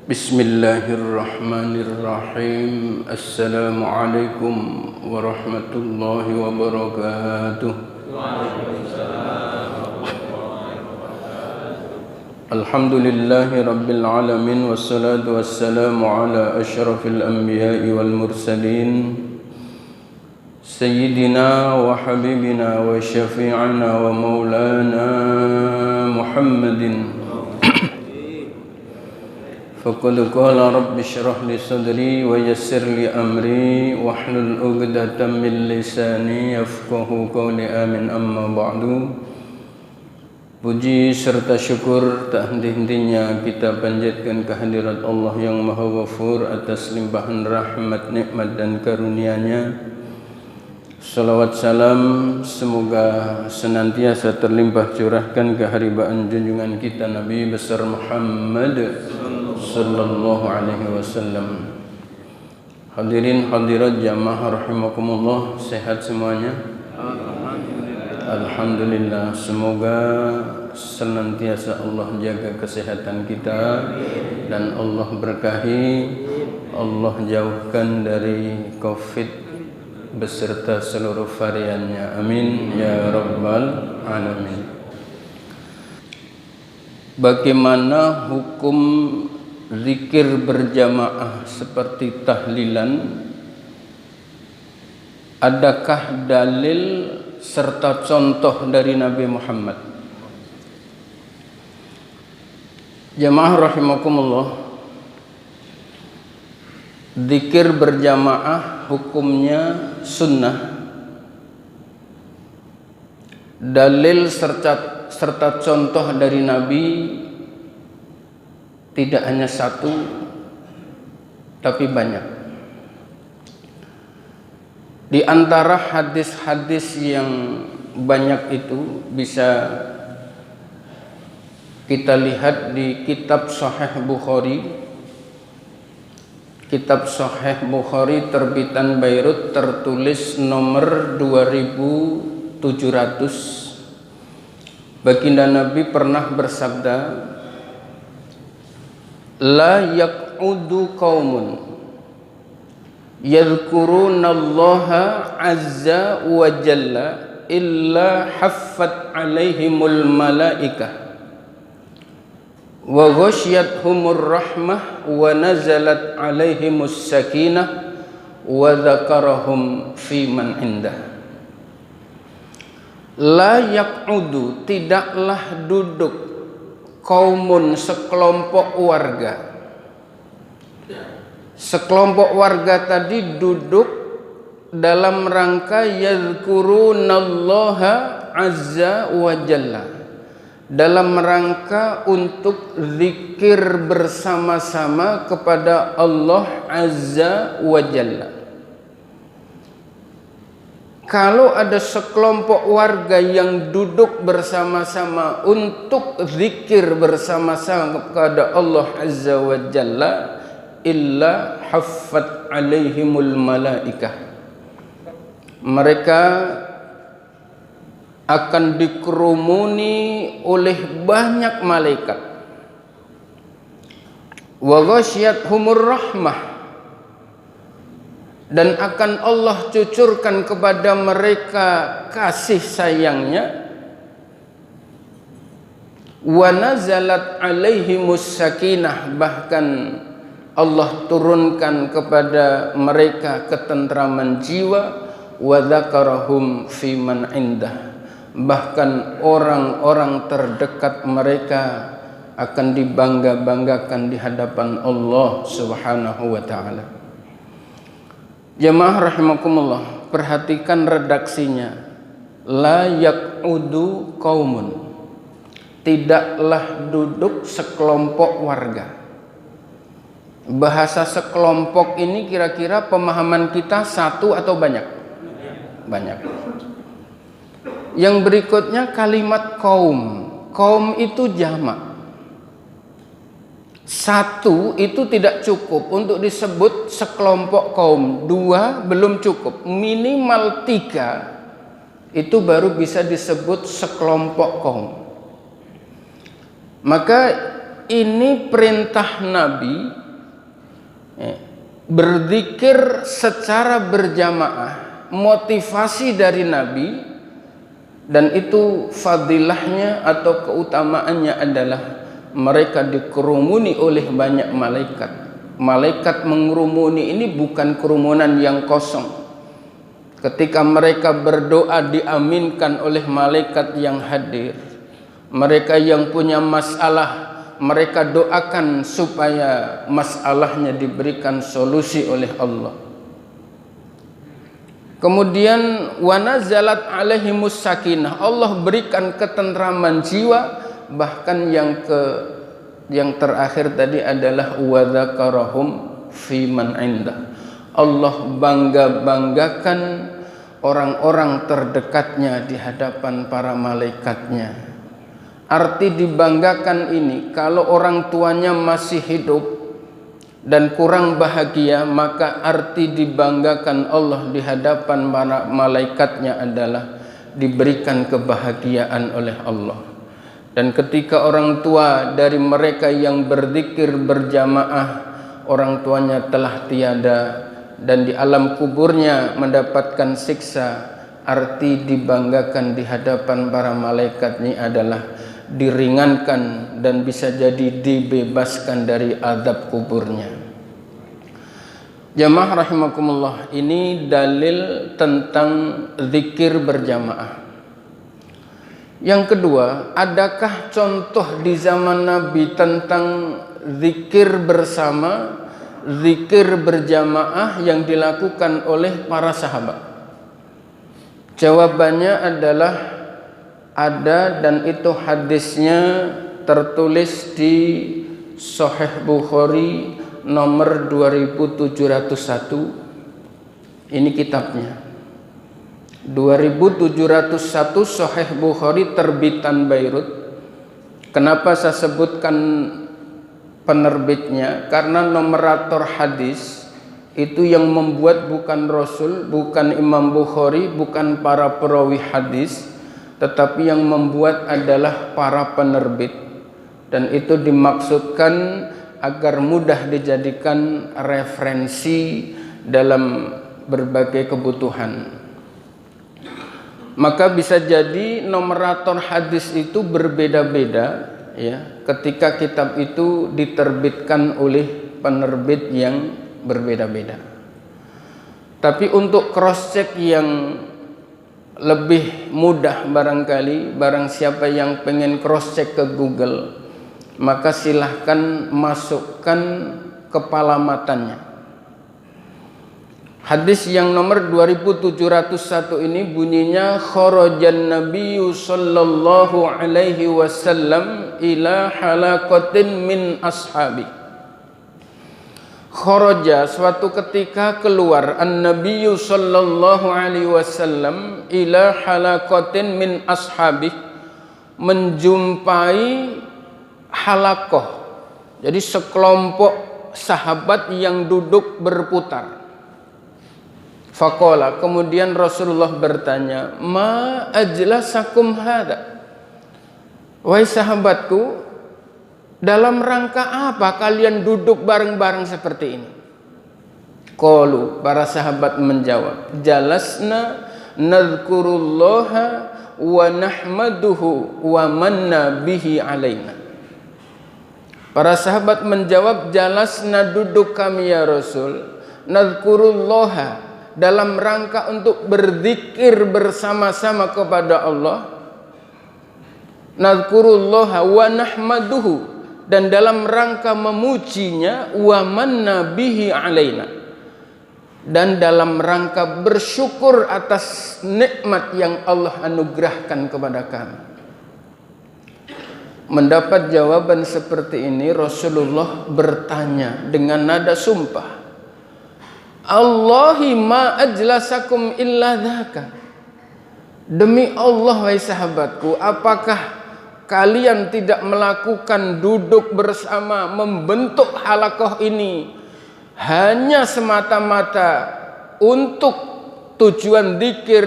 Bismillahirrahmanirrahim. Assalamualaikum warahmatullahi wabarakatuh. Alhamdulillahi rabbil alamin, wassalatu wassalamu ala asyrafil anbiya'i wal mursalin, sayyidina wa habibina wa syafi'ana wa maulana Muhammadin. Faqad qala rabbi shrah li sadri wa yassir li amri wahlul 'uqdatam min lisani yafqahu qawli. Amin. Amma ba'du. Puji serta syukur tak henti-hentinya kita panjatkan kehadirat Allah yang Maha Ghafur atas limpahan rahmat, nikmat dan karunia-Nya. Salawat salam semoga senantiasa terlimpah curahkan keharibaan junjungan kita Nabi besar Muhammad sallallahu alaihi wasallam. Hadirin hadirat jamaah rahimakumullah, sehat semuanya? Alhamdulillah. Semoga senantiasa Allah jaga kesehatan kita dan Allah berkahi, Allah jauhkan dari Covid beserta seluruh variannya. Amin ya rabbal alamin. Bagaimana hukum zikir berjamaah seperti tahlilan? Adakah dalil serta contoh dari Nabi Muhammad? Jamaah rahimakumullah, zikir berjamaah hukumnya sunnah. Dalil serta contoh dari Nabi tidak hanya satu, tapi banyak. Di antara hadis-hadis yang banyak itu bisa kita lihat di kitab Sahih Bukhari. Kitab Sahih Bukhari terbitan Beirut, tertulis nomor 2700. Baginda Nabi pernah bersabda, la yaq'udu qaumun yadhkurunallaha azza wa jalla illa haffat alaihimul malaikah wa ghasyiyatuhumur rahmah wa nazalat alaihimus sakinah wa dzakarahum fi man indah. La yaq'udu, tidaklah duduk, qaumun, sekelompok warga. Sekelompok warga tadi duduk dalam rangka yadhkurunallaha azza wa jalla, dalam rangka untuk zikir bersama-sama kepada Allah azza wa jalla. Kalau ada sekelompok warga yang duduk bersama-sama untuk zikir bersama-sama kepada Allah azza wa jalla, illa haffat alaihimul malaikah, mereka akan dikerumuni oleh banyak malaikat. Wa ghasyiyatuhumur rahmah, dan akan Allah cucurkan kepada mereka kasih sayangnya. Wa nazalat alaihimus sakinah, bahkan Allah turunkan kepada mereka ketentraman jiwa. Wa dzakarahum fi man indah, bahkan orang-orang terdekat mereka akan dibangga-banggakan di hadapan Allah subhanahu wa ta'ala. Jamaah rahimakumullah, perhatikan redaksinya. La yaq'udu qaumun, tidaklah duduk sekelompok warga. Bahasa sekelompok ini kira-kira pemahaman kita satu atau banyak? Banyak. Yang berikutnya kalimat kaum. Kaum itu jamak. Satu itu tidak cukup untuk disebut sekelompok kaum. Dua belum cukup. Minimal tiga itu baru bisa disebut sekelompok kaum. Maka ini perintah Nabi berzikir secara berjamaah, motivasi dari Nabi, dan itu fadilahnya atau keutamaannya adalah mereka dikerumuni oleh banyak malaikat. Malaikat mengerumuni ini bukan kerumunan yang kosong. Ketika mereka berdoa diaminkan oleh malaikat yang hadir. Mereka yang punya masalah, mereka doakan supaya masalahnya diberikan solusi oleh Allah. Kemudian wa nazalat alaihimus sakinah, Allah berikan ketentraman jiwa. Bahkan yang terakhir tadi adalah wa dzakarahum fi man indah. Allah bangga-banggakan orang-orang terdekatnya di hadapan para malaikatnya. Arti dibanggakan ini, kalau orang tuanya masih hidup dan kurang bahagia, maka arti dibanggakan Allah di hadapan para malaikatnya adalah diberikan kebahagiaan oleh Allah. Dan ketika orang tua dari mereka yang berzikir berjamaah, orang tuanya telah tiada dan di alam kuburnya mendapatkan siksa, arti dibanggakan di hadapan para malaikat ini adalah diringankan dan bisa jadi dibebaskan dari azab kuburnya. Jamaah rahimakumullah, ini dalil tentang zikir berjamaah. Yang kedua, adakah contoh di zaman Nabi tentang zikir bersama, zikir berjamaah yang dilakukan oleh para sahabat? Jawabannya adalah ada, dan itu hadisnya tertulis di Sahih Bukhari nomor 2701. Ini kitabnya 2701 Sahih Bukhari terbitan Beirut. Kenapa saya sebutkan penerbitnya? Karena nomerator hadis itu yang membuat bukan Rasul, bukan Imam Bukhari, bukan para perawi hadis, tetapi yang membuat adalah para penerbit. Dan itu dimaksudkan agar mudah dijadikan referensi dalam berbagai kebutuhan. Maka bisa jadi nomerator hadis itu berbeda-beda ya, ketika kitab itu diterbitkan oleh penerbit yang berbeda-beda. Tapi untuk cross check yang lebih mudah, barangkali barang siapa yang pengen cross check ke Google, maka silahkan masukkan kepala matanya. Hadis yang nomor 2701 ini bunyinya, kharajan nabiyyu sallallahu alaihi wasallam ila halaqatin min ashabi. Kharaja, suatu ketika keluar, an-nabiyyu sallallahu alaihi wasallam ila halaqatin min ashabi, menjumpai halaqah. Jadi sekelompok sahabat yang duduk berputar. Faqala, kemudian Rasulullah bertanya, ma ajlasakum hadha? Wahai sahabatku, dalam rangka apa kalian duduk bareng-bareng seperti ini? Qalu, para sahabat menjawab, jalasna nadhkurullaha wa nahmaduhu wa manna bihi alaina. Para sahabat menjawab, jalasna, duduk kami ya Rasul, nadhkurullaha, dalam rangka untuk berzikir bersama-sama kepada Allah, nadhkurullaha wa nahmaduhu, dan dalam rangka memujinya, wa manna bihi alaina, dan dalam rangka bersyukur atas nikmat yang Allah anugerahkan kepada kami. Mendapat jawaban seperti ini, Rasulullah bertanya dengan nada sumpah, Allahi ma ajlasakum illa dhaka. Demi Allah wahai sahabatku, apakah kalian tidak melakukan duduk bersama, membentuk halaqah ini hanya semata-mata untuk tujuan zikir,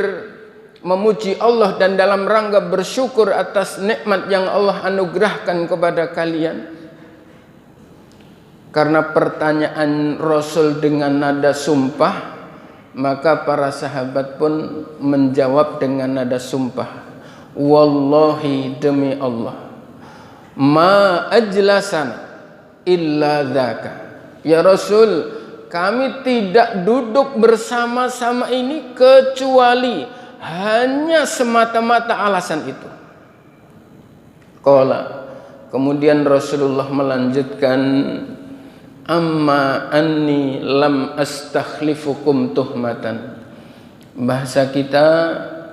memuji Allah dan dalam rangka bersyukur atas nikmat yang Allah anugerahkan kepada kalian? Karena pertanyaan Rasul dengan nada sumpah, maka para sahabat pun menjawab dengan nada sumpah. Wallahi, demi Allah, ma ajlasana illa dzaka. Ya Rasul, kami tidak duduk bersama-sama ini kecuali hanya semata-mata alasan itu. Qala, kemudian Rasulullah melanjutkan, amma anni lam astakhlifukum tuhmatan. Bahasa kita,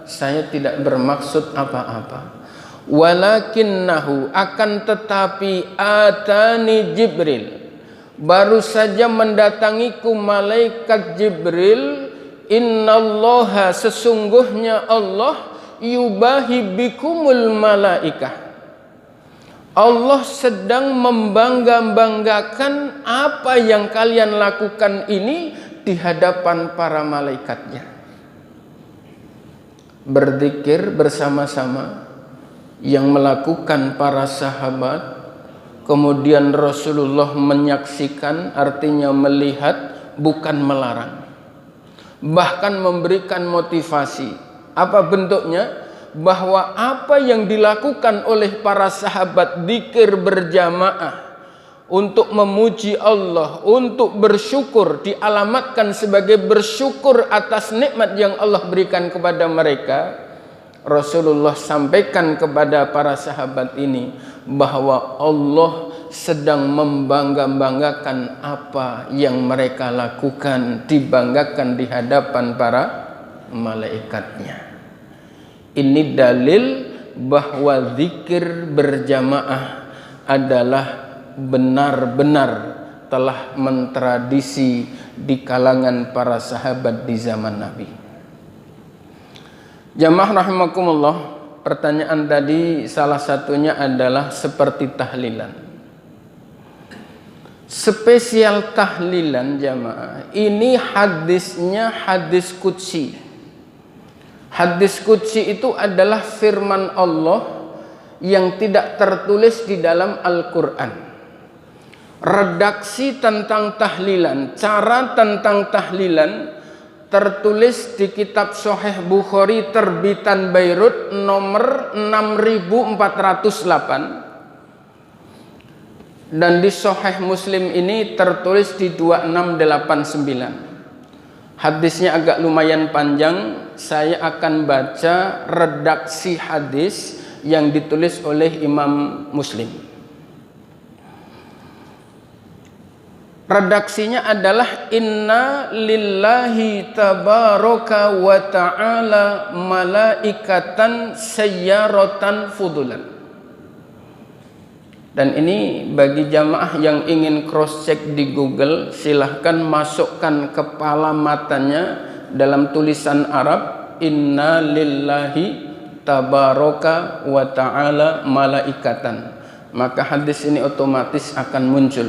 saya tidak bermaksud apa-apa. Walakinnahu, akan tetapi, atani Jibril, baru saja mendatangiku malaikat Jibril. Innallaha, sesungguhnya Allah, yubahi bikumul malaikah, Allah sedang membangga-banggakan apa yang kalian lakukan ini di hadapan para malaikatnya. Berzikir bersama-sama yang melakukan para sahabat, kemudian Rasulullah menyaksikan, artinya melihat, bukan melarang, bahkan memberikan motivasi. Apa bentuknya? Bahwa apa yang dilakukan oleh para sahabat, dzikir berjamaah untuk memuji Allah, untuk bersyukur, dialamatkan sebagai bersyukur atas nikmat yang Allah berikan kepada mereka. Rasulullah sampaikan kepada para sahabat ini bahwa Allah sedang membangga-banggakan apa yang mereka lakukan, dibanggakan di hadapan para malaikatnya. Ini dalil bahwa zikir berjamaah adalah benar-benar telah mentradisi di kalangan para sahabat di zaman Nabi. Jamaah rahimakumullah, pertanyaan tadi salah satunya adalah seperti tahlilan. Spesial tahlilan jamaah, ini hadisnya hadis qudsi. Hadis qudsi itu adalah firman Allah yang tidak tertulis di dalam Al-Quran. Redaksi tentang tahlilan, cara tentang tahlilan tertulis di kitab Sahih Bukhari terbitan Beirut nomor 6408, dan di Sahih Muslim ini tertulis di 2689. Hadisnya agak lumayan panjang. Saya akan baca redaksi hadis yang ditulis oleh Imam Muslim. Redaksinya adalah, inna lillahi tabaraka wa ta'ala malaikatan sayyaratan fudulan. Dan ini bagi jamaah yang ingin cross check di Google, silahkan masukkan kepala matanya dalam tulisan Arab, inna lillahi tabaraka wa ta'ala malaikatan, maka hadis ini otomatis akan muncul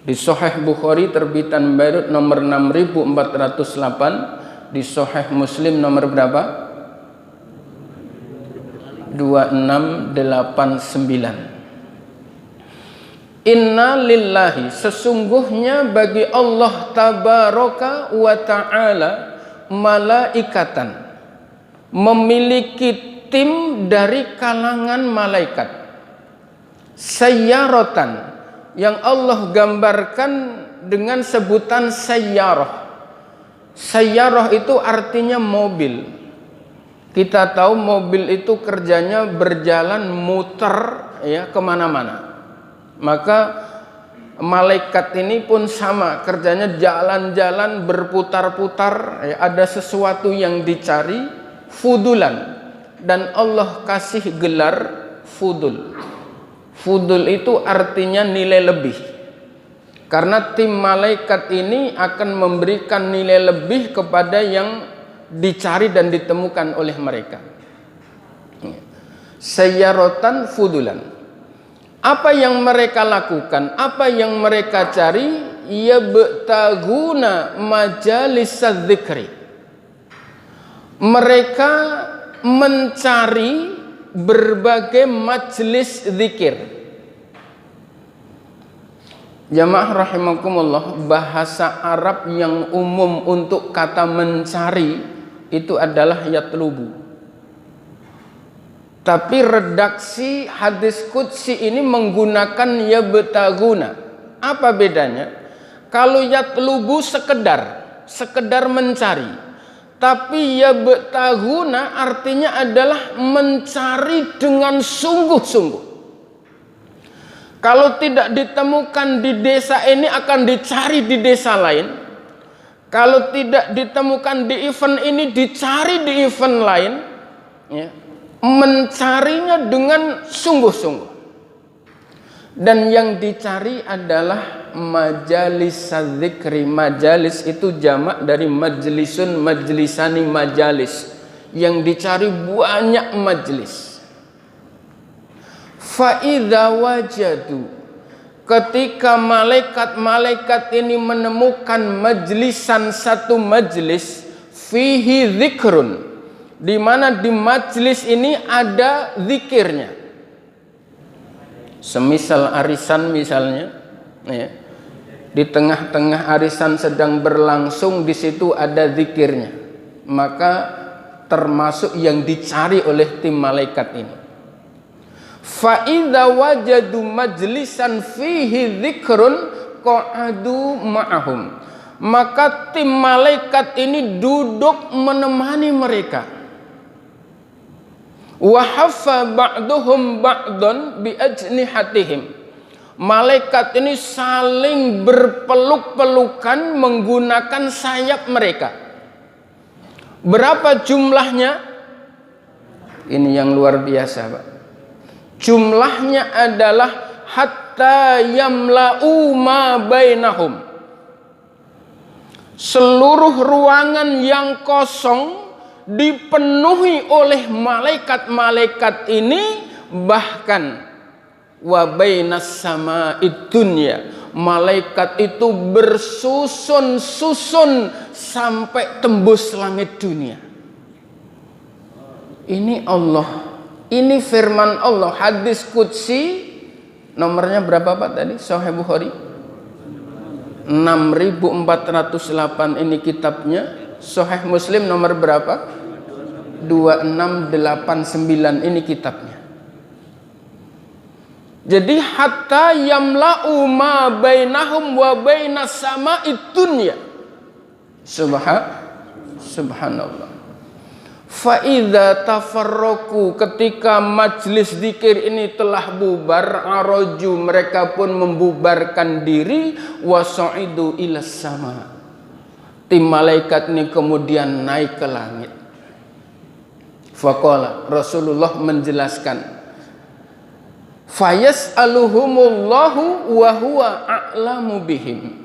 di Sahih Bukhari terbitan Beirut nomor 6408, di Sahih Muslim nomor berapa? 2689. Inna lillahi, sesungguhnya bagi Allah tabaraka wa ta'ala malaikatan, memiliki tim dari kalangan malaikat, sayyaratan, yang Allah gambarkan dengan sebutan sayyarah. Sayyarah itu artinya mobil. Kita tahu mobil itu kerjanya berjalan muter ya kemana-mana. Maka malaikat ini pun sama, kerjanya jalan-jalan berputar-putar ya, ada sesuatu yang dicari, fudulan, dan Allah kasih gelar fudul. Fudul itu artinya nilai lebih, karena tim malaikat ini akan memberikan nilai lebih kepada yang dicari dan ditemukan oleh mereka. Sayyaratan fudulan. Apa yang mereka lakukan, apa yang mereka cari, yabtaguna majalis dzikri. Mereka mencari berbagai majelis zikir. Jamaah rahimakumullah, bahasa Arab yang umum untuk kata mencari itu adalah yatlubu. Tapi redaksi hadis qudsi ini menggunakan yabtaguna. Apa bedanya? Kalau yatlubu sekedar mencari. Tapi yabtaguna artinya adalah mencari dengan sungguh-sungguh. Kalau tidak ditemukan di desa ini akan dicari di desa lain. Kalau tidak ditemukan di event ini dicari di event lain. Ya. Mencarinya dengan sungguh-sungguh. Dan yang dicari adalah majalis dzikri. Majalis itu jamak dari majlisun, majlisani, majalis. Yang dicari banyak majlis. Fa'idha wajadu, ketika malaikat-malaikat ini menemukan majlisan, satu majlis, fihi dzikrun, di mana di majlis ini ada zikirnya. Semisal arisan misalnya, ya, di tengah-tengah arisan sedang berlangsung, di situ ada zikirnya, maka termasuk yang dicari oleh tim malaikat ini. Fa'idha wajadu majlisan fihi dzikrun qa'adu ma'ahum, maka tim malaikat ini duduk menemani mereka. Wa haffa ba'duhum ba'dan bi ajnihatihim, malaikat ini saling berpeluk-pelukan menggunakan sayap mereka. Berapa jumlahnya? Ini yang luar biasa, Pak. Jumlahnya adalah hatta yamla'u ma bainahum. Seluruh ruangan yang kosong dipenuhi oleh malaikat-malaikat ini, bahkan wa bainas sama'id dunya. Malaikat itu bersusun-susun sampai tembus langit dunia. Ini Allah. Ini firman Allah, hadis qudsi nomornya berapa Pak tadi? Sahih Bukhari 6408 ini kitabnya. Sahih Muslim nomor berapa? 2689 ini kitabnya. Jadi hatta yamla'u ma bainahum wa bainas sama'id dunya. Subhanallah. Fa'idha tafarroku, ketika majlis zikir ini telah bubar, araju, mereka pun membubarkan diri, wasa'idu ilas sama. Tim malaikat ini kemudian naik ke langit. Faqala, Rasulullah menjelaskan, fayas'aluhumullahu wa huwa a'lamu bihim.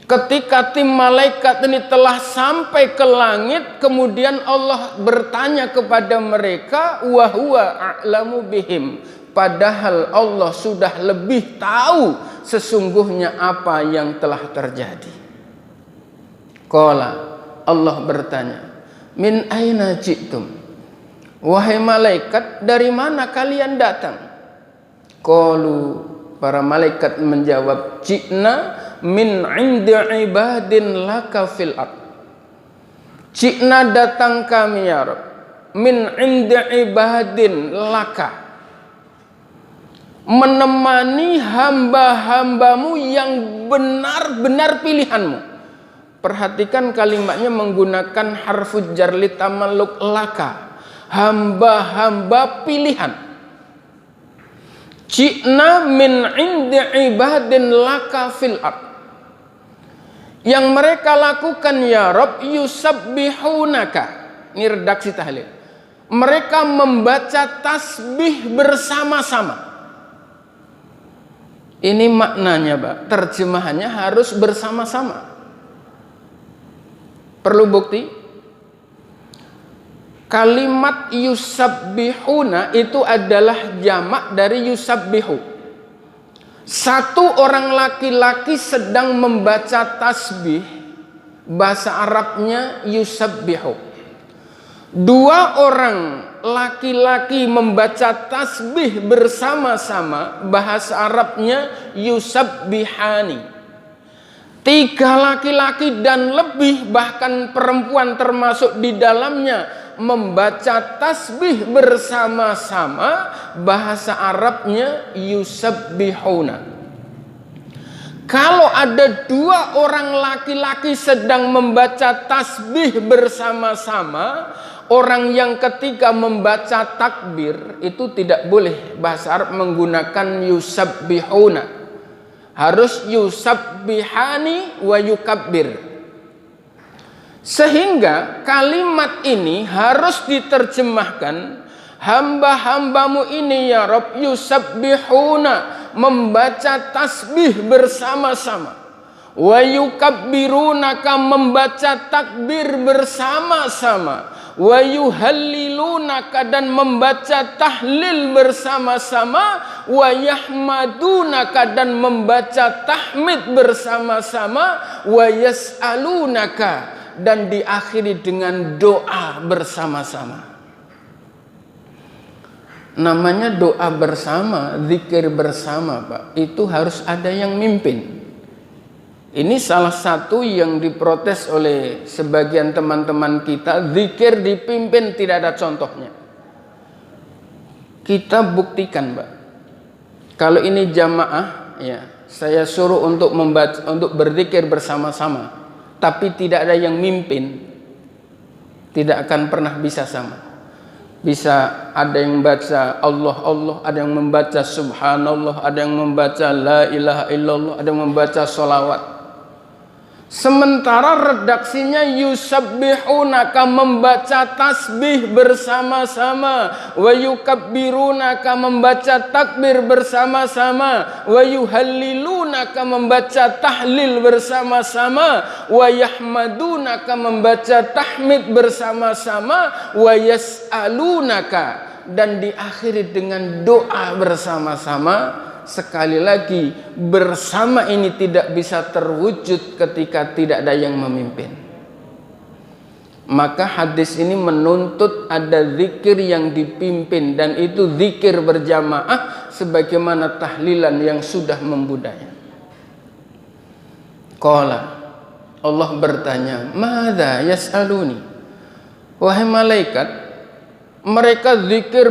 Ketika tim malaikat ini telah sampai ke langit, kemudian Allah bertanya kepada mereka, wa huwa a'lamu bihim, padahal Allah sudah lebih tahu sesungguhnya apa yang telah terjadi. Qala, Allah bertanya, min aina ji'tum, wahai malaikat, dari mana kalian datang? Qalu, para malaikat menjawab, ji'na min 'indi ibadin laka fil ard. Ji'na datang kami ya Rabb, min 'indi ibadin laka, menemani hamba-hambamu yang benar-benar pilihanmu. Perhatikan kalimatnya menggunakan harful jar li tamalluk laka, hamba-hamba pilihan. Ji'na min 'indi ibadin laka fil ard. Yang mereka lakukan ya Rabb, yusabbihunaka. Ini redaksi tahlil. Mereka membaca tasbih bersama-sama. Ini maknanya, Pak. Terjemahannya harus bersama-sama. Perlu bukti? Kalimat yusabbihuna itu adalah jamak dari yusabbihu. Satu orang laki-laki sedang membaca tasbih, bahasa Arabnya yusabbihu. Dua orang laki-laki membaca tasbih bersama-sama, bahasa Arabnya yusabbihani. Tiga laki-laki dan lebih, bahkan perempuan termasuk di dalamnya, membaca tasbih bersama-sama, bahasa Arabnya yusabbihuna. Kalau ada dua orang laki-laki sedang membaca tasbih bersama-sama, orang yang ketika membaca takbir itu tidak boleh bahasa Arab menggunakan yusabbihuna. Harus yusabbihani wa yukabbir. Sehingga kalimat ini harus diterjemahkan, hamba-hambamu ini ya Rabb yusabbihuna, membaca tasbih bersama-sama, wa yukabbirunaka, membaca takbir bersama-sama, wa yuhallilunaka, dan membaca tahlil bersama-sama, wa yahmadunaka, dan membaca tahmid bersama-sama, wa yas'alunaka, dan diakhiri dengan doa bersama-sama. Namanya doa bersama, zikir bersama, Pak. Itu harus ada yang mimpin. Ini salah satu yang diprotes oleh sebagian teman-teman kita, zikir dipimpin tidak ada contohnya. Kita buktikan, Pak. Kalau ini jamaah, ya, saya suruh untuk membaca, untuk berzikir bersama-sama, tapi tidak ada yang mimpin, tidak akan pernah bisa sama. Bisa ada yang membaca Allah Allah, ada yang membaca Subhanallah, ada yang membaca La ilaha illallah, ada yang membaca sholawat. Sementara redaksinya yusabbihunaka, membaca tasbih bersama-sama, wa yukabbirunaka, membaca takbir bersama-sama, wa yuhallilunaka, membaca tahlil bersama-sama, wa yahmadunaka, membaca tahmid bersama-sama, wa yas'alunaka, dan diakhiri dengan doa bersama-sama. Sekali lagi, bersama ini tidak bisa terwujud ketika tidak ada yang memimpin. Maka hadis ini menuntut ada zikir yang dipimpin, dan itu zikir berjamaah sebagaimana tahlilan yang sudah membudaya. Qala, Allah bertanya, "Madza yas'aluni?" Wahai malaikat, mereka zikir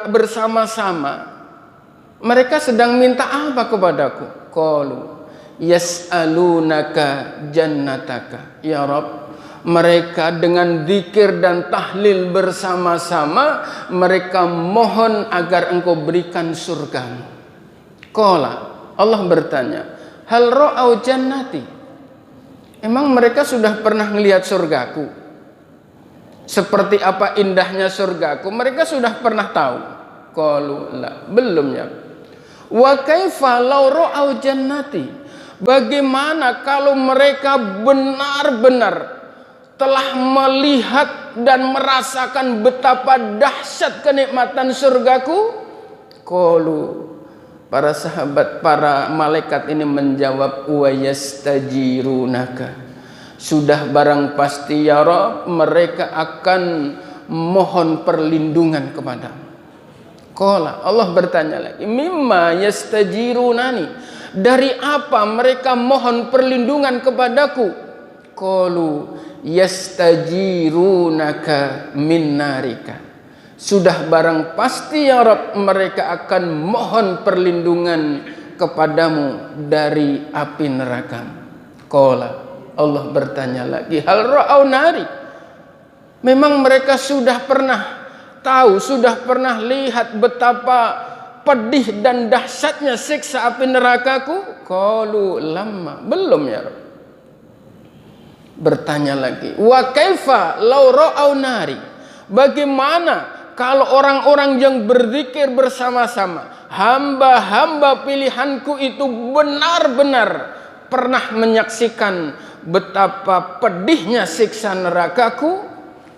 bersama-sama. Mereka sedang minta apa kepadaku? Qalu yas'alunaka jannataka. Ya Rabb, mereka dengan zikir dan tahlil bersama-sama, mereka mohon agar engkau berikan surgamu. Qala, Allah bertanya, hal ra'au jannati? Emang mereka sudah pernah melihat surgaku? Seperti apa indahnya surgaku? Mereka sudah pernah tahu? Qalu la, belum ya. Wa kaifa law ra'au jannati? Bagaimana kalau mereka benar-benar telah melihat dan merasakan betapa dahsyat kenikmatan surgaku? Qalu, para sahabat, para malaikat ini menjawab, wa yastajirunaka. Sudah barang pasti ya Rabb, mereka akan mohon perlindungan kepadamu. Qala, Allah bertanya lagi, mimma yastajirunani, dari apa mereka mohon perlindungan kepadaku? Qalu yastajirunaka min narika. Sudah barang pasti ya Rabb, mereka akan mohon perlindungan kepadamu dari api neraka. Qala, Allah bertanya lagi, hal ra'au nari? Memang mereka sudah pernah tahu, sudah pernah lihat betapa pedih dan dahsyatnya siksa api nerakaku? Qalu lamma, belum ya Rabb. Bertanya lagi, wa kaifa law ra'au nari? Bagaimana kalau orang-orang yang berzikir bersama-sama, hamba-hamba pilihanku itu benar-benar pernah menyaksikan betapa pedihnya siksa nerakaku?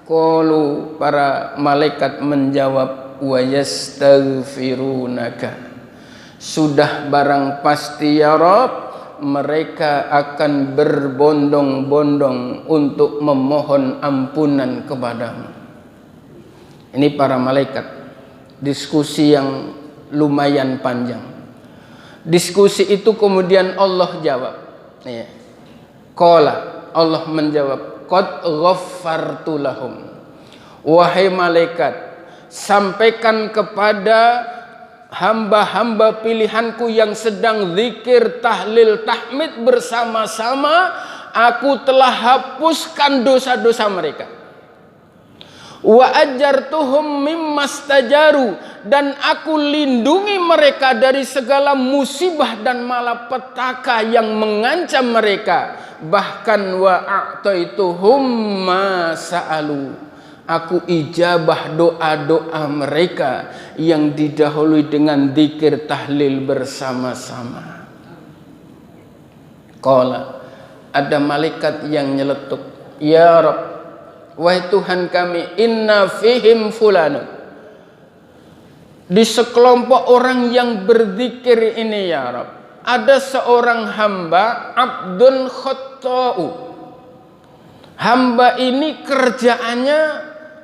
Qalu, para malaikat menjawab, wa yastaghfirunaka. Sudah barang pasti ya Rabb, mereka akan berbondong-bondong untuk memohon ampunan kepadamu. Ini para malaikat. Diskusi yang lumayan panjang. Diskusi itu kemudian Allah jawab. Ya. Qala, Allah menjawab, qad ghaffartu lahum. Wahai malaikat, sampaikan kepada hamba-hamba pilihanku yang sedang zikir, tahlil, tahmid bersama-sama, aku telah hapuskan dosa-dosa mereka. Wa ajartuhum mimmastajaru, dan aku lindungi mereka dari segala musibah dan malapetaka yang mengancam mereka. Bahkan wa a'taituhum ma sa'alu, aku ijabah doa-doa mereka yang didahului dengan zikir tahlil bersama-sama. Qala, ada malaikat yang nyeletuk, ya Rabb, wahai Tuhan kami, inna fihim fulanun, di sekelompok orang yang berzikir ini ya Rabb, ada seorang hamba, abdun khotta'u. Hamba ini kerjaannya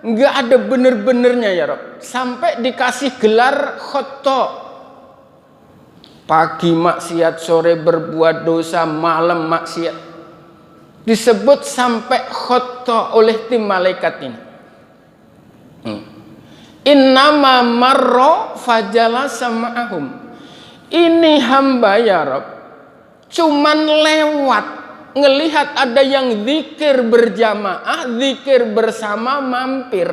nggak ada bener-benernya ya Rabb, sampai dikasih gelar khotta. Pagi maksiat, sore berbuat dosa, malam maksiat, disebut sampai khotta oleh tim malaikat ini. Innama marra fajalasa ma'ahum, ini hamba ya Rabb cuman lewat, ngelihat ada yang zikir berjamaah, zikir bersama, mampir.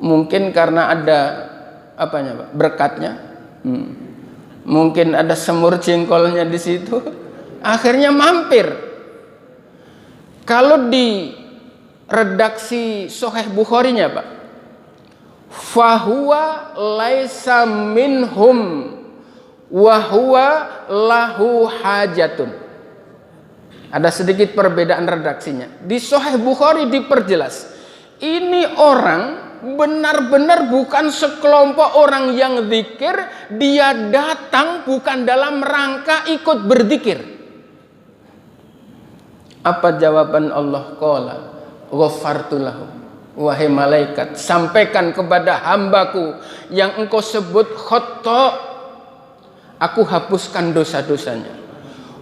Mungkin karena ada apanya Pak? Berkatnya. Mungkin ada semur jengkolnya di situ. Akhirnya mampir. Kalau di redaksi Sahih Bukhari-nya Pak, fahuwa laisa minhum wa huwa lahu hajatun. Ada sedikit perbedaan redaksinya. Di Sahih Bukhari diperjelas, ini orang benar-benar bukan sekelompok orang yang zikir, dia datang bukan dalam rangka ikut berzikir. Apa jawaban Allah? Qala ghaffartu lahum, wahai malaikat, sampaikan kepada hambaku yang engkau sebut khotta, aku hapuskan dosa-dosanya.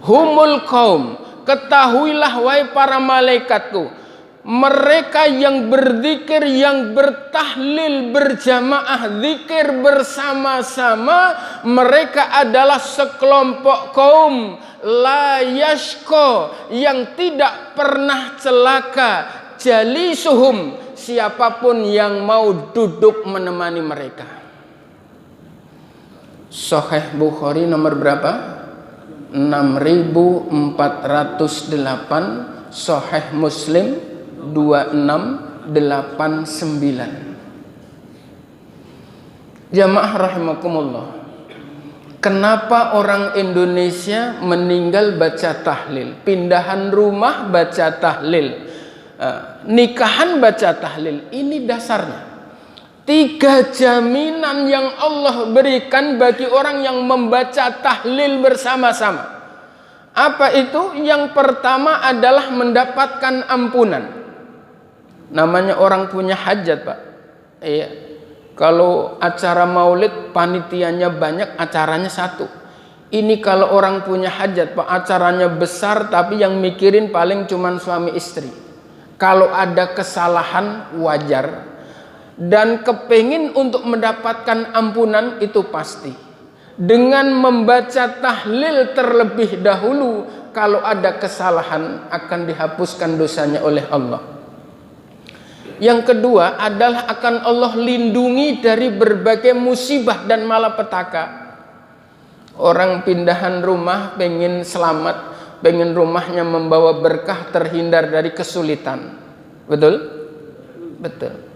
Humul qaum, ketahuilah wahai para malaikatku, mereka yang berzikir, yang bertahlil berjamaah, zikir bersama-sama, mereka adalah sekelompok kaum la yashqa, yang tidak pernah celaka, jalisuhum, siapapun yang mau duduk menemani mereka. Sahih Bukhari nomor berapa? 6408, Sahih Muslim 2689. Jamaah rahimakumullah, kenapa orang Indonesia meninggal baca tahlil, pindahan rumah baca tahlil, nikahan baca tahlil? Ini dasarnya 3 jaminan yang Allah berikan bagi orang yang membaca tahlil bersama-sama. Apa itu? Yang pertama adalah mendapatkan ampunan. Namanya orang punya hajat Pak. Iya. Kalau acara maulid panitianya banyak, acaranya satu. Ini kalau orang punya hajat Pak, acaranya besar tapi yang mikirin paling cuman suami istri. Kalau ada kesalahan wajar, dan kepingin untuk mendapatkan ampunan itu pasti. Dengan membaca tahlil terlebih dahulu, kalau ada kesalahan akan dihapuskan dosanya oleh Allah. Yang kedua adalah akan Allah lindungi dari berbagai musibah dan malapetaka. Orang pindahan rumah pengen selamat, pengen rumahnya membawa berkah, terhindar dari kesulitan. Betul? Betul.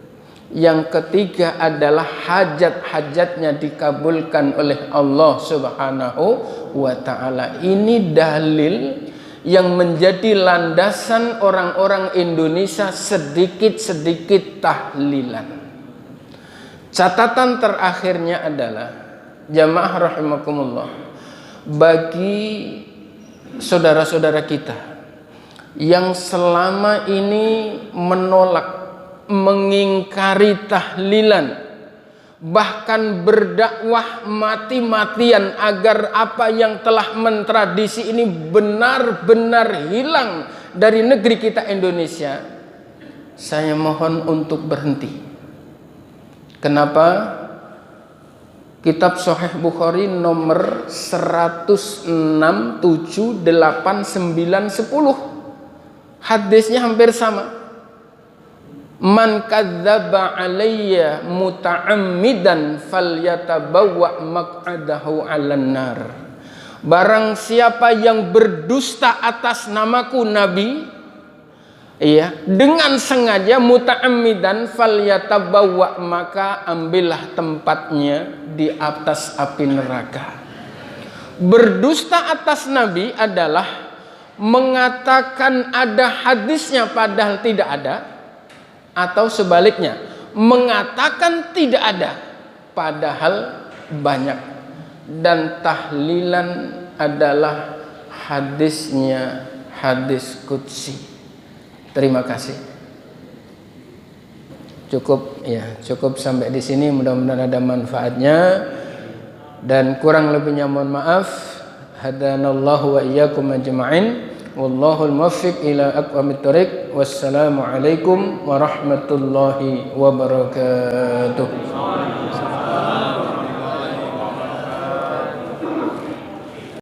Yang ketiga adalah hajat-hajatnya dikabulkan oleh Allah Subhanahu wa ta'ala. Ini dalil yang menjadi landasan orang-orang Indonesia sedikit-sedikit tahlilan. Catatan terakhirnya adalah, jamaah rahimakumullah, bagi saudara-saudara kita yang selama ini menolak mengingkari tahlilan, bahkan berdakwah mati-matian agar apa yang telah mentradisi ini benar-benar hilang dari negeri kita Indonesia, saya mohon untuk berhenti. Kenapa? Kitab Sahih Bukhari nomor 106, 7, 8, 9, 10. Hadisnya hampir sama. Man kadzdzaba alayya muta'ammidan falyatabawwa maq'adahu 'alan nar. Barang siapa yang berdusta atas namaku Nabi, dengan sengaja, muta'ammidan falyatabawwa, maka ambillah tempatnya di atas api neraka. Berdusta atas Nabi adalah mengatakan ada hadisnya padahal tidak ada, atau sebaliknya, mengatakan tidak ada padahal banyak. Dan tahlilan adalah hadisnya hadis qudsi. Terima kasih. Cukup sampai di sini, mudah-mudahan ada manfaatnya, dan kurang lebihnya mohon maaf. Hadanallahu wa iyyakum ajma'in. Wallahul muwaffiq ila aqwamit thoriq. Wassalamu alaikum warahmatullahi wabarakatuh.